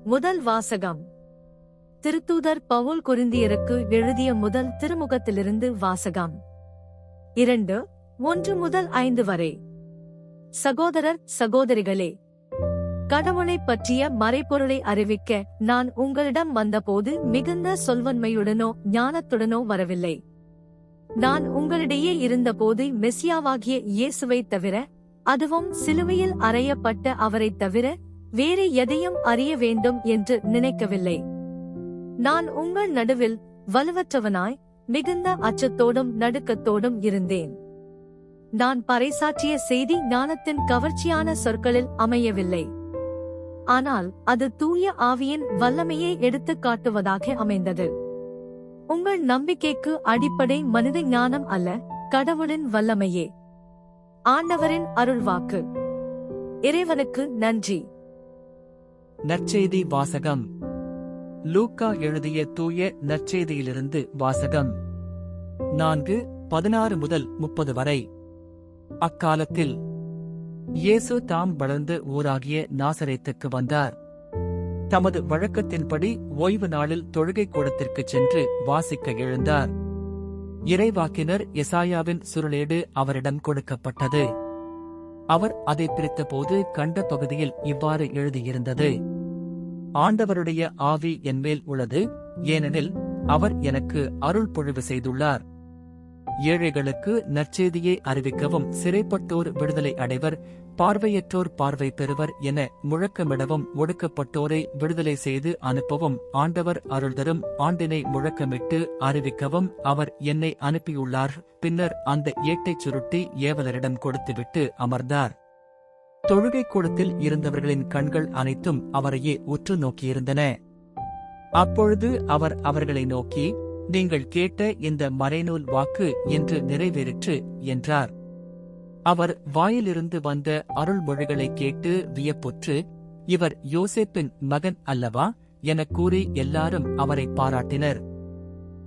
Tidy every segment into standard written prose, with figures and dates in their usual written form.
முதல் வாசகம். திருத்தூதர் பவுல் கொரிந்தியருக்கு எழுதிய முதல் திருமுகத்திலிருந்து வாசகம். 2:1-5 வரை. சகோதரர் சகோதரிகளே, கடவுளைப் பற்றிய மறைபொருளை அறிவிக்க நான் உங்களிடம் வந்தபோது மிகுந்த சொல்வன்மையுடனோ ஞானத்துடனோ வரவில்லை. நான் உங்களிடையே இருந்தபோது மெசியாவாகிய இயேசுவைத் தவிர, அதுவும் சிலுவையில் அறையப்பட்ட அவரைத் தவிர வேறு எதையும் அறிய வேண்டும் என்று நினைக்கவில்லை. நான் உங்கள் நடுவில் வலுவற்றவனாய் மிகுந்த அச்சத்தோடும் நடுக்கத்தோடும் இருந்தேன். நான் பறைசாற்றிய செய்தி ஞானத்தின் கவர்ச்சியான சொற்களில் அமையவில்லை. ஆனால் அது தூய ஆவியின் வல்லமையை எடுத்துக் காட்டுவதாக அமைந்தது. உங்கள் நம்பிக்கைக்கு அடிப்படை மனித ஞானம் அல்ல, கடவுளின் வல்லமையே. ஆண்டவரின் அருள்வாக்கு. இறைவனுக்கு நன்றி. நற்செய்தி வாசகம். லூக்கா எழுதிய தூய நற்செய்தியிலிருந்து வாசகம். 4:16-30 வரை. அக்காலத்தில் இயேசு தாம் வளர்ந்த ஊராகிய நாசரேத்துக்கு வந்தார். தமது வழக்கத்தின்படி ஓய்வு நாளில் தொழுகை கூடத்திற்குச் சென்று வாசிக்க எழுந்தார். இறைவாக்கினர் எசாயாவின் சுருளேடு அவரிடம் கொடுக்கப்பட்டது. அவர் அதை பிரித்தபோது கண்ட பகுதியில் இவ்வாறு எழுதியிருந்தது: ஆண்டவருடைய ஆவி என்மேல் உள்ளது, ஏனெனில் அவர் எனக்கு அருள் பொழிவு செய்துள்ளார். ஏழைகளுக்கு நற்செய்தியை அறிவிக்கவும், சிறைப்பட்டோர் விடுதலை அடைவர், பார்வையற்றோர் பார்வை பெறுவர் என முழக்கமிடவும், ஒடுக்கப்பட்டோரை விடுதலை செய்து அனுப்பவும் ஆண்டவர் அருள்தரும் ஆண்டினை முழக்கமிட்டு அறிவிக்கவும் அவர் என்னை அனுப்பியுள்ளார். பின்னர் அந்த ஏட்டைச் சுருட்டி ஏவலரிடம் கொடுத்துவிட்டு அமர்ந்தார். தொழுகை கூடத்தில் இருந்தவர்களின் கண்கள் அனைத்தும் அவரையே உற்று நோக்கியிருந்தன. அப்பொழுது அவர் அவர்களை நோக்கி, நீங்கள் கேட்ட இந்த மறைநூல் வாக்கு என்று நிறைவேறிற்று என்றார். அவர் வாயிலிருந்து வந்த அருள்மொழிகளை கேட்டு வியப்புற்று, இவர் யோசேப்பின் மகன் அல்லவா எனக் கூறி எல்லாரும் அவரை பாராட்டினர்.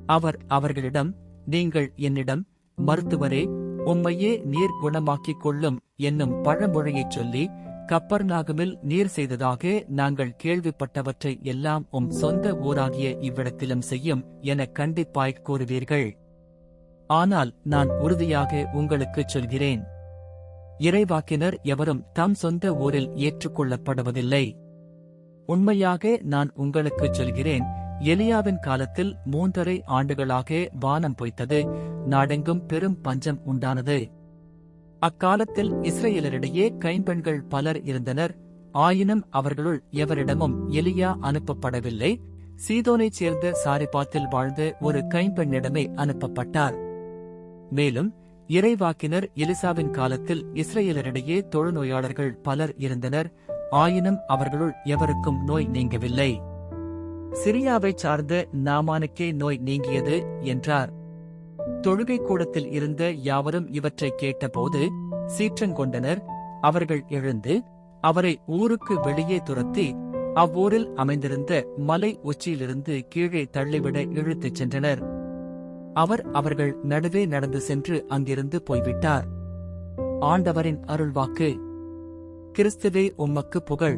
அவர் அவர்களிடம், நீங்கள் என்னிடம், மருத்துவரே, உம்மையே நீர் குணமாக்கிக் கொள்ளும் என்னும் பழமொழியைச் சொல்லி, கப்பர்நாகுமில் நீர் செய்ததாக நாங்கள் கேள்விப்பட்டவற்றை எல்லாம் உம் சொந்த ஊராகிய இவ்விடத்திலும் செய்யும் என கண்டிப்பாய்க் கூறுவீர்கள். ஆனால் நான் உறுதியாக உங்களுக்குச் சொல்கிறேன், இறைவாக்கினர் எவரும் தம் சொந்த ஊரில் ஏற்றுக்கொள்ளப்படுவதில்லை. உண்மையாக நான் உங்களுக்குச் சொல்கிறேன், எலியாவின் காலத்தில் 3½ ஆண்டுகளாக வானம் பொய்த்தது, நாடெங்கும் பெரும் பஞ்சம் உண்டானது. அக்காலத்தில் இஸ்ரவேலரிடையே கைம்பெண்கள் பலர் இருந்தனர். ஆயினும் அவர்களுள் எவரிடமும் எலியா அனுப்பப்படவில்லை. சீதோனைச் சேர்ந்த சாரிபாத்தில் வாழ்ந்த ஒரு கைம்பெண்ணிடமே அனுப்பப்பட்டார். மேலும் இறைவாக்கினர் எலிசாவின் காலத்தில் இஸ்ரவேலரிடையே தொழுநோயாளர்கள் பலர் இருந்தனர். ஆயினும் அவர்களுள் எவருக்கும் நோய் நீங்கவில்லை. சிரியாவைச் சார்ந்த நாமானுக்கே நோய் நீங்கியது என்றார். தொழுகை கூடத்தில் இருந்த யாவரும் இவற்றைக் கேட்டபோது சீற்றங்கொண்டனர். அவர்கள் எழுந்து அவரை ஊருக்கு வெளியே துரத்தி அவ்வூரில் அமைந்திருந்த மலை உச்சியிலிருந்து கீழே தள்ளிவிட இழுத்துச் சென்றனர். அவர் அவர்கள் நடுவே நடந்து சென்று அங்கிருந்து போய்விட்டார். ஆண்டவரின் அருள்வாக்கு. கிறிஸ்துவே உமக்கு புகழ்.